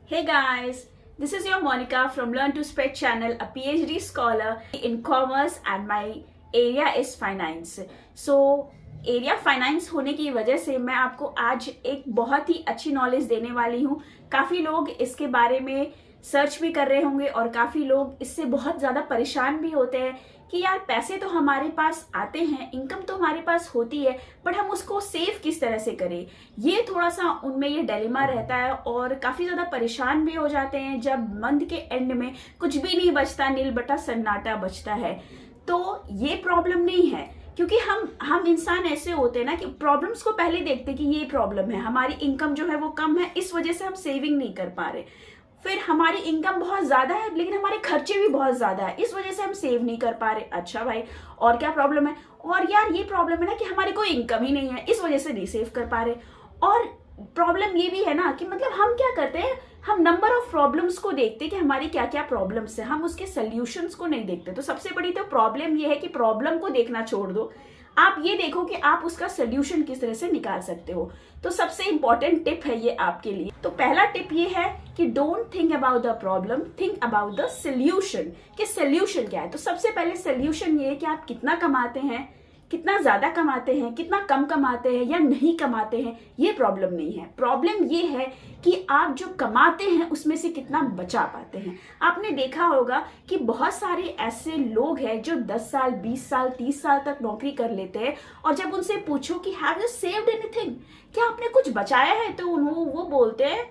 Hey guys, this is your Monica from Learn to Spread channel, a PhD scholar in commerce and my area is finance. So area finance होने की वजह से मैं आपको आज एक बहुत ही अच्छी नॉलेज देने वाली हूँ। काफ़ी लोग इसके बारे में सर्च भी कर रहे होंगे और काफ़ी लोग इससे बहुत ज़्यादा परेशान भी होते हैं कि यार पैसे तो हमारे पास आते हैं, इनकम तो हमारे पास होती है, बट हम उसको सेव किस तरह से करें। ये थोड़ा सा उनमें ये डिलेमा रहता है और काफ़ी ज़्यादा परेशान भी हो जाते हैं जब मंथ के एंड में कुछ भी नहीं बचता, नील बटा सन्नाटा बचता है। तो ये प्रॉब्लम नहीं है, क्योंकि हम इंसान ऐसे होते हैं ना कि प्रॉब्लम्स को पहले देखते हैं कि ये प्रॉब्लम है, हमारी इनकम जो है वो कम है, इस वजह से हम सेविंग नहीं कर पा रहे। फिर हमारी इनकम बहुत ज्यादा है लेकिन हमारे खर्चे भी बहुत ज्यादा है, इस वजह से हम सेव नहीं कर पा रहे। अच्छा भाई, और क्या प्रॉब्लम है? और यार ये प्रॉब्लम है ना कि हमारी कोई इनकम ही नहीं है, इस वजह से नहीं सेव कर पा रहे। और प्रॉब्लम ये भी है ना कि मतलब हम क्या करते हैं, हम नंबर ऑफ प्रॉब्लम्स को देखते हैं कि हमारी क्या क्या प्रॉब्लम्स है, हम उसके सोल्यूशंस को नहीं देखते। तो सबसे बड़ी तो प्रॉब्लम ये है कि प्रॉब्लम को देखना छोड़ दो, आप ये देखो कि आप उसका सोल्यूशन किस तरह से निकाल सकते हो। तो सबसे इंपॉर्टेंट टिप है ये आपके लिए। तो पहला टिप ये है कि don't think about the problem, think about the solution, कि सोल्यूशन क्या है। तो सबसे पहले सोल्यूशन ये है कि आप कितना कमाते हैं, कितना ज्यादा कमाते हैं, कितना कम कमाते हैं या नहीं कमाते हैं, ये प्रॉब्लम नहीं है। प्रॉब्लम ये है कि आप जो कमाते हैं उसमें से कितना बचा पाते हैं। आपने देखा होगा कि बहुत सारे ऐसे लोग हैं जो 10 साल 20 साल 30 साल तक नौकरी कर लेते हैं और जब उनसे पूछो कि हैव यू सेव्ड एनीथिंग, क्या आपने कुछ बचाया है, तो वो बोलते हैं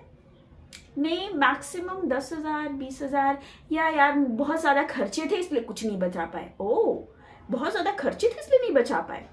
नहीं, मैक्सिमम 10,000 20,000, या यार बहुत ज्यादा खर्चे थे इसलिए कुछ नहीं बचा पाए। ओ, बहुत ज्यादा खर्चे थे इसलिए नहीं बचा पाए।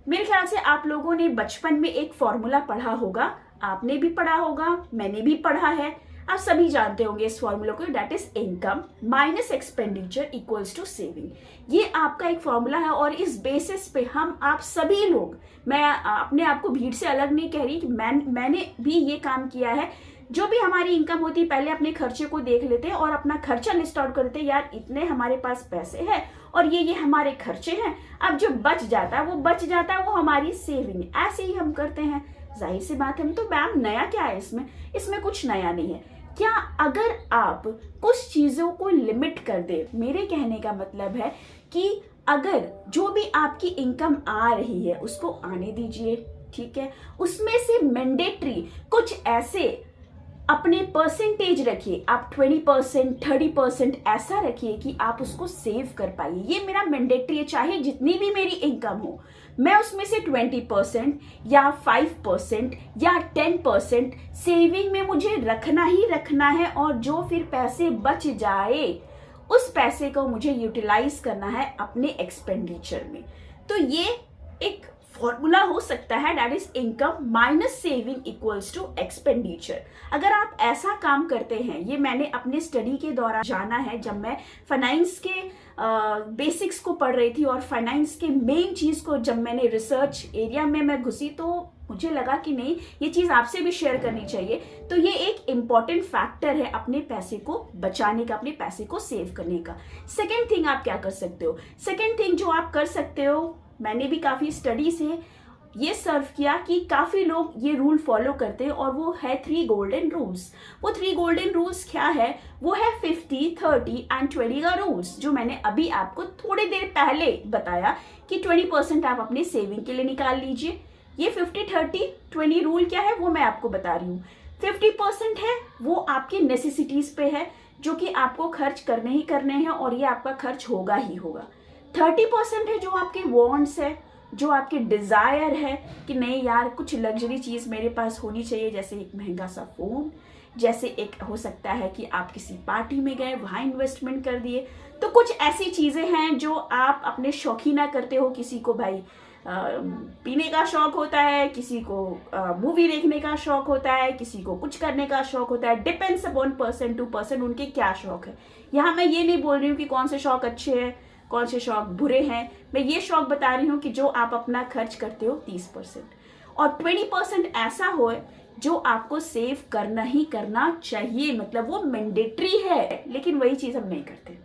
मेरे ख्याल से आप लोगों ने बचपन में एक फॉर्मूला पढ़ा होगा, आपने भी पढ़ा होगा, मैंने भी पढ़ा है, आप सभी जानते होंगे इस फॉर्मूला को, that is income minus expenditure equals to saving. ये आपका एक फॉर्मूला है और इस बेसिस पे हम आप सभी लोग, मैं अपने आप को भीड़ से अलग नहीं कह रही कि मैंने भी ये काम किया है। जो भी हमारी इनकम होती है पहले अपने खर्चे को देख लेते हैं और अपना खर्चा लिस्ट आउट करते हैं, यार इतने हमारे पास पैसे हैं और ये हमारे खर्चे हैं। अब जो बच जाता है वो बच जाता है, वो हमारी सेविंग। ऐसे ही हम करते हैं। जाहिर सी बात है, तो मैम नया क्या है इसमें कुछ नया नहीं है। क्या अगर आप कुछ चीजों को लिमिट कर दे, मेरे कहने का मतलब है कि अगर जो भी आपकी इनकम आ रही है उसको आने दीजिए, ठीक है, उसमें से मैंडेटरी कुछ ऐसे अपने परसेंटेज रखिए, आप 20% 30% ऐसा रखिए कि आप उसको सेव कर पाइए। ये मेरा मैंडेटरी है, चाहे जितनी भी मेरी इनकम हो, मैं उसमें से 20% या 5% या 10% सेविंग में मुझे रखना ही रखना है। और जो फिर पैसे बच जाए उस पैसे को मुझे यूटिलाइज करना है अपने एक्सपेंडिचर में। तो ये एक फॉर्मूला हो सकता है, that is income minus saving equals to expenditure. अगर आप ऐसा काम करते हैं, ये मैंने अपने स्टडी के दौरान जाना है, जब मैं फाइनेंस के बेसिक्स को पढ़ रही थी और फाइनेंस के मेन चीज को जब मैंने रिसर्च एरिया में मैं घुसी, तो मुझे लगा कि नहीं, ये चीज आपसे भी शेयर करनी चाहिए। तो ये एक इंपॉर्टेंट फैक्टर है अपने पैसे को बचाने का, अपने पैसे को सेव करने का। सेकेंड थिंग आप क्या कर सकते हो? सेकेंड थिंग जो आप कर सकते हो, मैंने भी काफी स्टडी से ये सर्व किया कि काफी लोग ये रूल फॉलो करते हैं और वो है 3 गोल्डन रूल्स। वो 3 गोल्डन रूल्स क्या है? वो है 50 30 एंड 20 का रूल्स, जो मैंने अभी आपको थोड़ी देर पहले बताया कि 20% आप अपने सेविंग के लिए निकाल लीजिए। ये 50 30 20 रूल क्या है वो मैं आपको बता रही हूँ। 50% है वो आपके नेसेसिटीज पे है, जो कि आपको खर्च करने ही करने हैं और ये आपका खर्च होगा ही होगा। 30% है जो आपके वॉन्ट्स है, जो आपके डिजायर है कि नहीं यार कुछ लग्जरी चीज मेरे पास होनी चाहिए, जैसे एक महंगा सा फोन, जैसे एक हो सकता है कि आप किसी पार्टी में गए वहां इन्वेस्टमेंट कर दिए। तो कुछ ऐसी चीजें हैं जो आप अपने शौकीना करते हो। किसी को भाई पीने का शौक होता है, किसी को मूवी देखने का शौक होता है, किसी को कुछ करने का शौक होता है। Depends upon person to person उनके क्या शौक है। यहाँ मैं ये नहीं बोल रही हूँ कि कौन से शौक अच्छे हैं कौन से शौक बुरे हैं, मैं ये शौक बता रही हूँ कि जो आप अपना खर्च करते हो 30% और 20% ऐसा हो जो आपको सेव करना ही करना चाहिए, मतलब वो मैंडेटरी है, लेकिन वही चीज हम नहीं करते।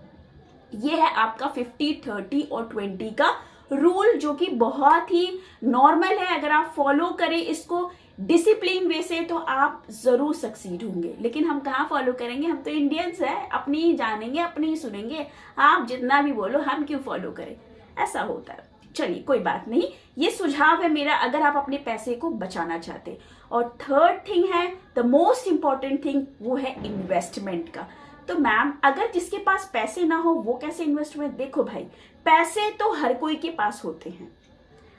ये है आपका 50 30 और 20 का रूल, जो कि बहुत ही नॉर्मल है। अगर आप फॉलो करें इसको डिसिप्लिन वे से तो आप जरूर सक्सीड होंगे, लेकिन हम कहाँ फॉलो करेंगे? हम तो इंडियंस हैं, अपनी ही जानेंगे, अपनी ही सुनेंगे, आप जितना भी बोलो हम क्यों फॉलो करें? ऐसा होता है। चलिए कोई बात नहीं, ये सुझाव है मेरा अगर आप अपने पैसे को बचाना चाहते। और थर्ड थिंग है, द मोस्ट इंपॉर्टेंट थिंग, वो है इन्वेस्टमेंट का। तो मैम अगर जिसके पास पैसे ना हो वो कैसे इन्वेस्टमेंट? देखो भाई, पैसे तो हर कोई के पास होते हैं।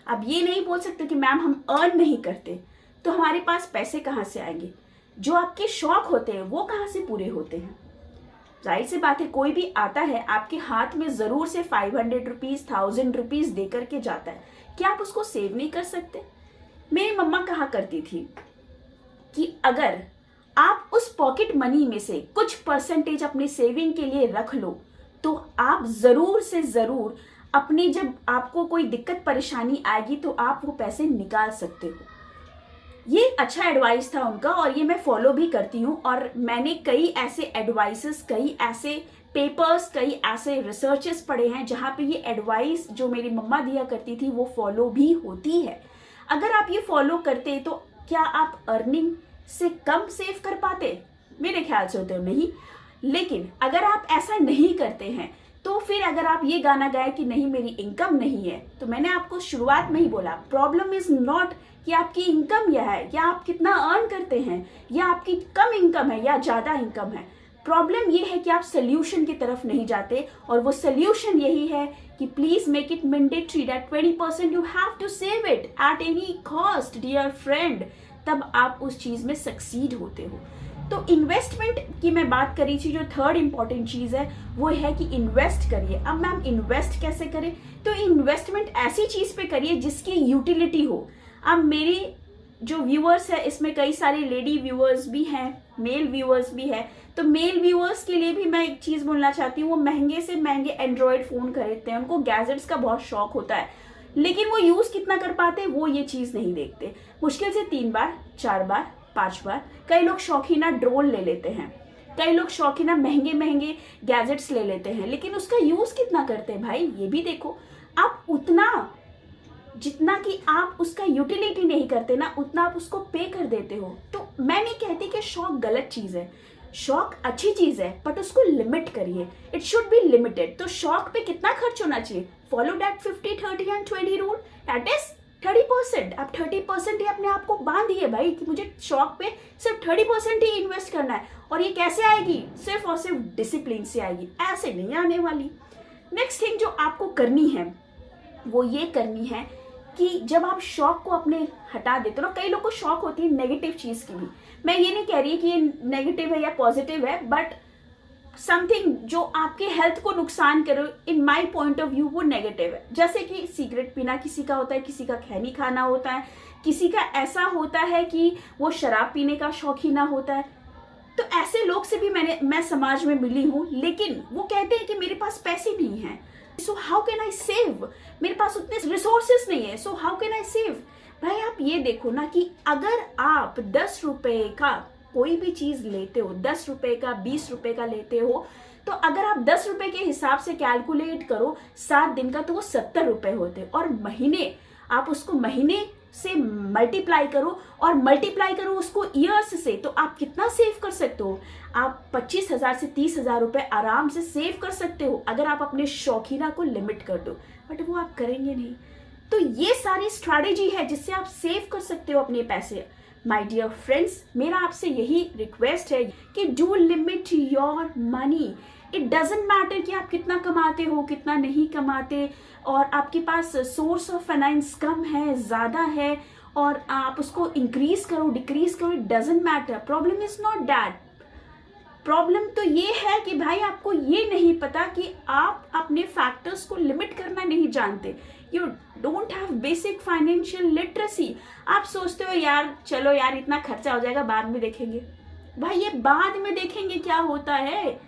अब ये नहीं बोल सकते कि मैम हम अर्न नहीं करते, तो हमारे पास पैसे कहाँ से आएंगे? जो आपके शौक होते हैं वो कहाँ से पूरे होते हैं? जाहिर सी बात है, कोई भी आता है आपके हाथ में जरूर से 500 रुपीज 1000 रुपीज दे करके जाता है, क्या आप उसको सेव नहीं कर सकते? मेरी मम्मा कहा करती थी कि अगर आप उस पॉकेट मनी में से कुछ परसेंटेज अपनी सेविंग के लिए रख लो तो आप जरूर से जरूर अपनी, जब आपको कोई दिक्कत परेशानी आएगी तो आप वो पैसे निकाल सकते हो। ये अच्छा एडवाइस था उनका और ये मैं फॉलो भी करती हूँ। और मैंने कई ऐसे एडवाइसेस, कई ऐसे पेपर्स, कई ऐसे रिसर्चेस पढ़े हैं जहाँ पे ये एडवाइस जो मेरी मम्मा दिया करती थी वो फॉलो भी होती है। अगर आप ये फॉलो करते तो क्या आप अर्निंग से कम सेव कर पाते? मेरे ख्याल से तो नहीं। लेकिन अगर आप ऐसा नहीं करते हैं तो फिर अगर आप ये गाना गाए कि नहीं मेरी इनकम नहीं है, तो मैंने आपको शुरुआत में ही बोला, प्रॉब्लम इज नॉट कि आपकी इनकम यह है या आप कितना अर्न करते हैं या आपकी कम इनकम है या ज्यादा इनकम है। प्रॉब्लम ये है कि आप सोल्यूशन की तरफ नहीं जाते, और वो सोल्यूशन यही है कि please make it mandatory that 20% you have to save it at any cost dear friend, तब आप उस चीज में सक्सीड होते हो। तो इन्वेस्टमेंट की मैं बात करी थी, जो थर्ड इंपॉर्टेंट चीज है वो है कि इन्वेस्ट करिए। अब मैम इन्वेस्ट कैसे करें? तो इन्वेस्टमेंट ऐसी चीज पे करिए जिसकी यूटिलिटी हो। अब मेरी जो व्यूअर्स है इसमें कई सारे लेडी व्यूअर्स भी हैं, मेल व्यूअर्स भी है, तो मेल व्यूअर्स के लिए भी मैं एक चीज बोलना चाहती हूँ, वो महंगे से महंगे एंड्रॉयड फोन खरीदते हैं, उनको गैजेट्स का बहुत शौक होता है, लेकिन वो यूज कितना कर पाते वो ये चीज नहीं देखते। मुश्किल से 3 बार 4 बार 5 बार। कई लोग शौकीना ड्रोन ले लेते हैं, कई लोग शौकीना महंगे महंगे गैजेट्स ले लेते हैं, लेकिन उसका यूज कितना करते हैं भाई ये भी देखो। आप उतना जितना कि आप उसका यूटिलिटी नहीं करते ना, उतना आप उसको पे कर देते हो। तो मैं नहीं कहती कि शौक गलत चीज है, शौक अच्छी चीज है, बट उसको लिमिट करिए, इट शुड बी लिमिटेड। तो शौक पे कितना खर्च होना चाहिए? Follow that 50-30-20 rule, that is 30%। आप 30% ही अपने आप को बांधिए भाई कि मुझे शौक पे सिर्फ 30% ही इन्वेस्ट करना है। और ये कैसे आएगी? सिर्फ और सिर्फ डिसिप्लिन से आएगी, ऐसे नहीं आने वाली। नेक्स्ट थिंग जो आपको करनी है वो ये करनी है कि जब आप शौक को अपने हटा देते हो ना, कई लोग को शौक होती है नेगेटिव चीज की भी, मैं ये नहीं कह रही कि ये नेगेटिव है या पॉजिटिव है, बट समथिंग जो आपके हेल्थ को नुकसान करे, in my point of view वो नेगेटिव है। जैसे कि सिगरेट पीना किसी का होता है, किसी का खैनी खाना होता है, किसी का ऐसा होता है कि वो शराब पीने का शौकीना होता है। तो ऐसे लोग से भी मैं समाज में मिली हूँ, लेकिन वो कहते हैं कि मेरे पास पैसे नहीं है, so how can I save, मेरे पास उतने रिसोर्सेस नहीं है, so how can I save. भाई आप ये देखो ना कि अगर आप 10 रुपए का कोई भी चीज लेते हो, 10 रुपए का 20 रुपए का लेते हो, तो अगर आप 10 रुपए के हिसाब से कैलकुलेट करो 7 दिन का, तो वो 70 रुपए होते। और महीने आप उसको महीने से मल्टीप्लाई करो और मल्टीप्लाई करो उसको ईयर्स से, तो आप कितना सेव कर सकते हो? आप 25,000 से 30,000 रुपए आराम से सेव कर सकते हो अगर आप अपने शौकीना को लिमिट कर दो, बट वो आप करेंगे नहीं। तो ये सारी स्ट्रैटेजी है जिससे आप सेव कर सकते हो अपने पैसे। माय डियर फ्रेंड्स, मेरा आपसे यही रिक्वेस्ट है कि do limit your money. It doesn't matter कि आप कितना कमाते हो, कितना नहीं कमाते, और आपके पास सोर्स ऑफ फाइनेंस कम है, ज़्यादा है, और आप उसको इंक्रीज करो डिक्रीज करो, it doesn't matter. Problem is not that. Problem तो ये है कि भाई आपको ये नहीं पता कि आप अपने फैक्टर्स को लिमिट करना नहीं जानते। You don't have basic financial literacy. आप सोचते हो यार चलो यार इतना खर्चा हो जाएगा बाद में देखेंगे। भाई ये बाद में देखेंगे क्या होता है?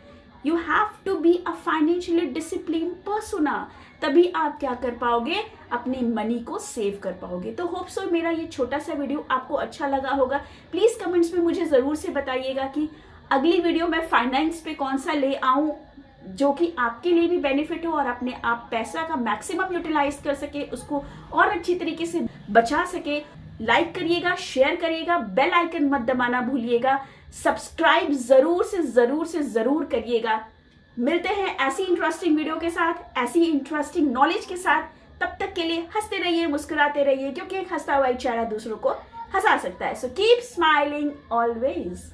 You have to be a financially discipline person, तभी आप क्या कर पाओगे? अपनी मनी को सेव कर पाओगे। तो होप सो मेरा ये छोटा सा वीडियो आपको अच्छा लगा होगा। प्लीज कमेंट्स में मुझे जरूर से बताइएगा कि अगली वीडियो में फाइनेंस पे कौन सा ले आऊं जो कि आपके लिए भी बेनिफिट हो और अपने आप पैसा का मैक्सिमम यूटिलाइज कर सके, उसको और अच्छी तरीके से बचा सके। लाइक करिएगा, शेयर करिएगा, बेल आइकन मत दबाना भूलिएगा, सब्सक्राइब जरूर से जरूर करिएगा। मिलते हैं ऐसी इंटरेस्टिंग वीडियो के साथ, ऐसी इंटरेस्टिंग नॉलेज के साथ। तब तक के लिए हंसते रहिए, मुस्कुराते रहिए, क्योंकि एक हंसता हुआ चेहरा दूसरों को हंसा सकता है। So keep smiling always.